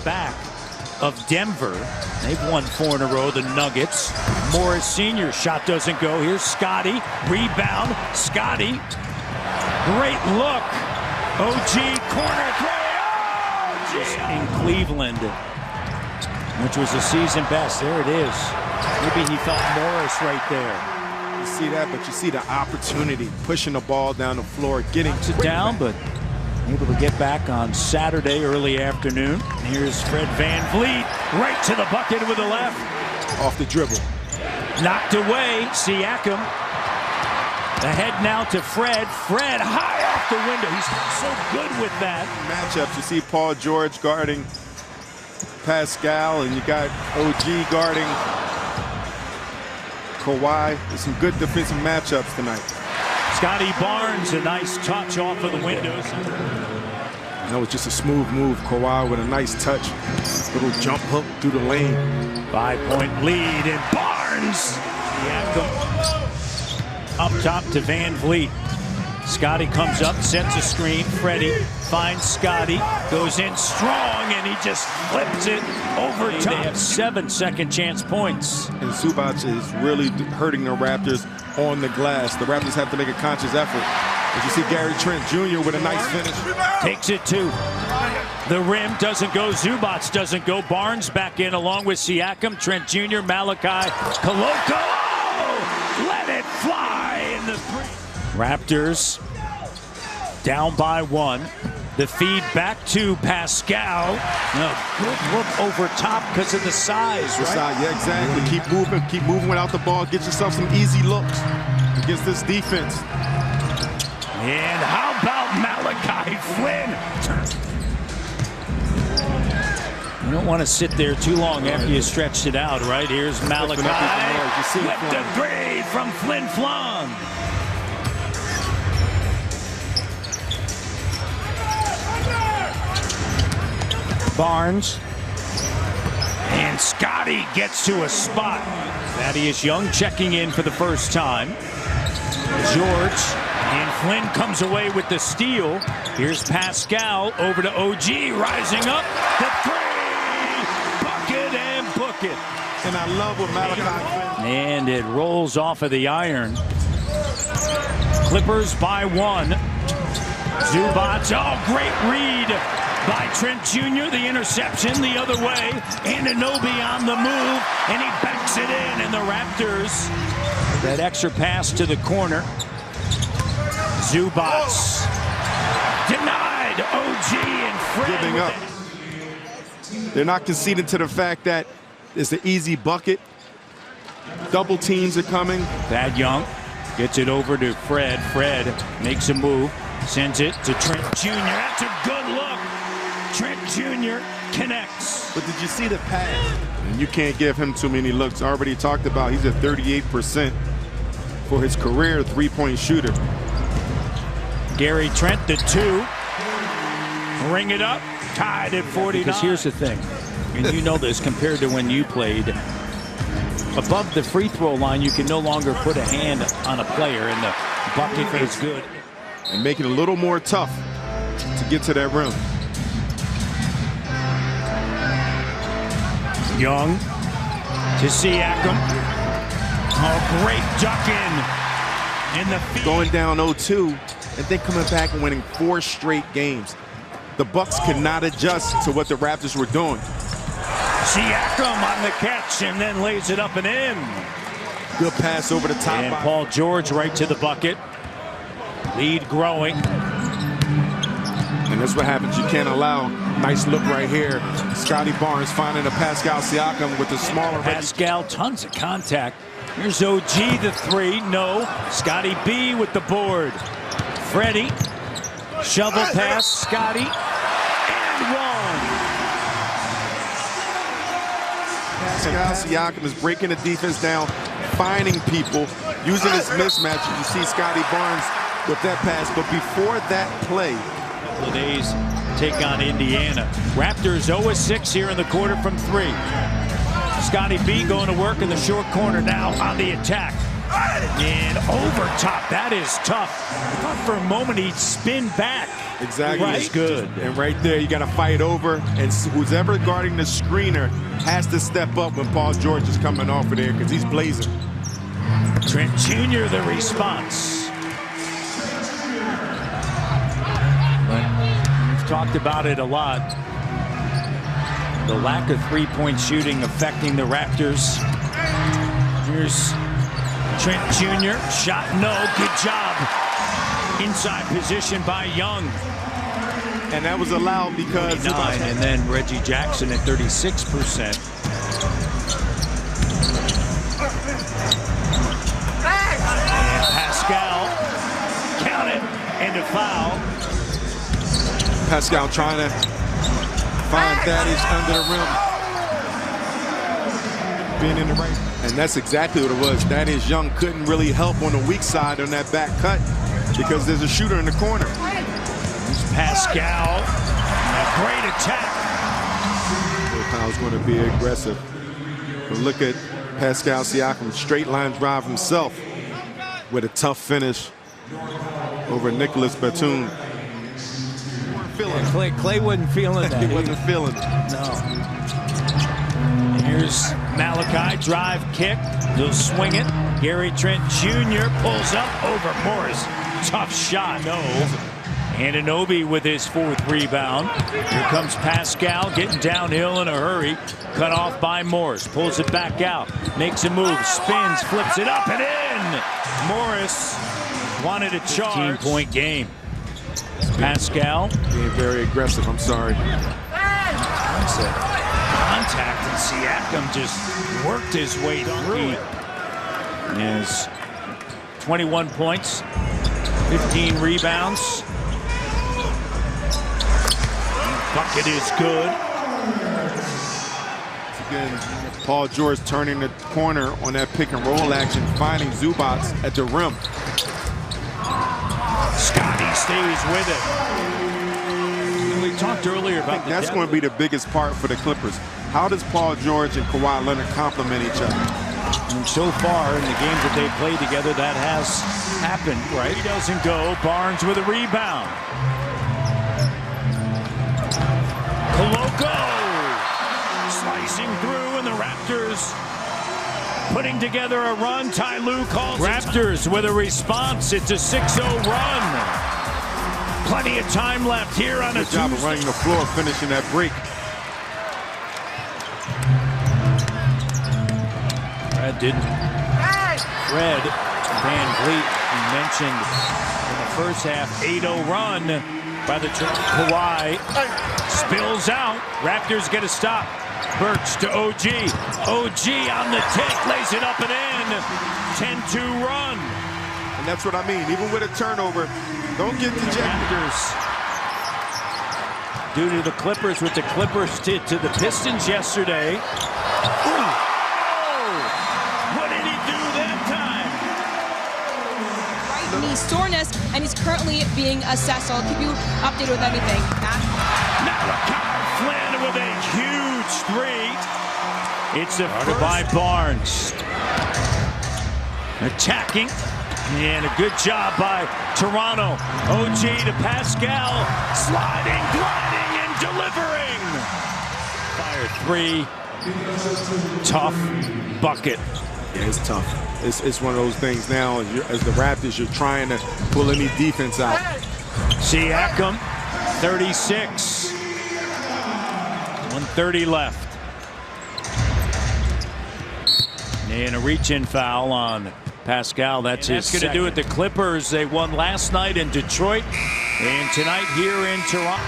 Back of Denver. They've won 4 in a row, the Nuggets. Morris Sr. shot doesn't go. Here's Scotty. Rebound. Scotty. Great look. OG corner three. Oh, in Cleveland, which was a season best. There it is. Maybe he felt Morris right there. You see that, but you see the opportunity, pushing the ball down the floor, getting it down, but able to get back on Saturday early afternoon. Here's Fred VanVleet right to the bucket with the left. Off the dribble. Knocked away. Siakam. Ahead now to Fred. Fred high off the window. He's so good with that. Matchups. You see Paul George guarding Pascal, and you got OG guarding Kawhi. There's some good defensive matchups tonight. Scotty Barnes, a nice touch off of the windows. That was just a smooth move. Kawhi with a nice touch. Little jump hook through the lane. 5-point lead, and Barnes. Up top to VanVleet. Scotty comes up, sets a screen. Freddie finds Scotty, goes in strong, and he just flips it over top. They have 7 second-chance points. And Zubac is really hurting the Raptors on the glass. The Raptors have to make a conscious effort. As you see Gary Trent Jr. with a nice finish. Takes it to the rim, doesn't go. Zubac doesn't go. Barnes back in along with Siakam, Trent Jr., Malachi, Koloko. Oh, let it fly in the three. Raptors down by 1. The feed back to Pascal. No, good look over top because of the size, right? Yeah, exactly. Keep moving without the ball. Get yourself some easy looks against this defense. And how about Malachi Flynn? You don't want to sit there too long after you stretched it out, right? Here's Malachi with the 3 from Flynn Flung. Barnes. And Scotty gets to a spot. Thaddeus Young checking in for the first time. George. And Flynn comes away with the steal. Here's Pascal over to OG, rising up. The 3. Bucket and book it. And I love what Malachi. And it rolls off of the iron. Clippers by 1. Zubac. Oh, great read by Trent Jr. The interception the other way. Anunoby on the move. And he backs it in. And the Raptors, that extra pass to the corner. Zubac denied. OG and Fred giving up. They're not conceding to the fact that it's an easy bucket. Double teams are coming. Thad Young gets it over to Fred. Fred makes a move, sends it to Trent Jr. That's a good look. Trent Jr. connects. But did you see the pass? And you can't give him too many looks. Already talked about he's at 38% for his career three-point shooter. Gary Trent, the 2. Ring it up. Tied at 49. Because here's the thing, and you know this compared to when you played. Above the free throw line, you can no longer put a hand on a player, and the bucket is good. And make it a little more tough to get to that rim. Young to Siakam. Oh, great duck in the feed. Going down 0-2. And then coming back and winning 4 straight games. The Bucks could not adjust to what the Raptors were doing. Siakam on the catch and then lays it up and in. Good pass over the top. And Paul George right to the bucket. Lead growing. And that's what happens. You can't allow. Nice look right here. Scotty Barnes finding a Pascal Siakam with the smaller. Pascal, tons of contact. Here's OG, the 3. No. Scotty B with the board. Freddie, shovel pass, Scotty, and 1. Pascal Siakam is breaking the defense down, finding people, using his mismatch. You see Scotty Barnes with that pass, but before that play. Couple of days take on Indiana. Raptors 0-6 here in the quarter from 3. Scotty B going to work in the short corner now on the attack. And over top, that is tough. I thought for a moment he'd spin back. Exactly. Right. Good. And right there, you got to fight over, and who's ever guarding the screener has to step up when Paul George is coming off of there because he's blazing. Trent Jr. the response. But we've talked about it a lot. The lack of three-point shooting affecting the Raptors. Here's Trent Jr. Shot no. Good job. Inside position by Young. And that was allowed because 49, and then Reggie Jackson at 36%. And Pascal, count it, and a foul. Pascal trying to find Thaddeus under the rim. Being in the right. And that's exactly what it was. Thaddeus Young couldn't really help on the weak side on that back cut because there's a shooter in the corner. Here's Pascal. A great attack. Powell's going to be aggressive. But look at Pascal Siakam, straight line drive himself with a tough finish over Nicholas Batum. Clay wasn't feeling that. He wasn't feeling it. No. Here's Malachi, drive kick. He'll swing it. Gary Trent Jr. pulls up over Morris. Tough shot. No. Anunoby with his fourth rebound. Here comes Pascal getting downhill in a hurry. Cut off by Morris. Pulls it back out. Makes a move. Spins. Flips it up and in. Morris wanted a charge. 15-point game. Pascal. Being very aggressive. I'm sorry. That's it. Contact, and Siakam just worked his way through it. Yes. 21 points. 15 rebounds. Bucket is good. Again, Paul George turning the corner on that pick and roll action, finding Zubac at the rim. Scotty stays with it. We talked earlier about that's going to be the biggest part for the Clippers. How does Paul George and Kawhi Leonard complement each other? And so far in the games that they played together, that has happened, right? He doesn't go. Barnes with a rebound. Koloko slicing through, and the Raptors putting together a run. Ty Lue calls Raptors with a response. It's a 6-0 run. Plenty of time left here on a Tuesday. Good job of running the floor, finishing that break. Fred didn't. Fred Van Vliet, we mentioned in the first half, 8-0 run by the Kawhi. Spills out. Raptors get a stop. Birch to OG. OG on the tick, lays it up and in. 10-2 run. And that's what I mean. Even with a turnover, don't get dejected. Raptors, due to the Clippers, what the Clippers did to the Pistons yesterday. Ooh. What did he do that time? Right knee soreness, and he's currently being assessed. So I'll keep you updated with anything. Malachi Flynn with a huge three. It's the first by Barnes. Attacking. And a good job by Toronto. OG to Pascal. Sliding, gliding, and delivering. Fire three. Tough bucket. Yeah, it's tough. It's one of those things now, as the Raptors, you're trying to pull any defense out. Siakam, 36. 1:30 left. And a reach-in foul on Pascal. That's going to do it. The Clippers, they won last night in Detroit and tonight here in Toronto.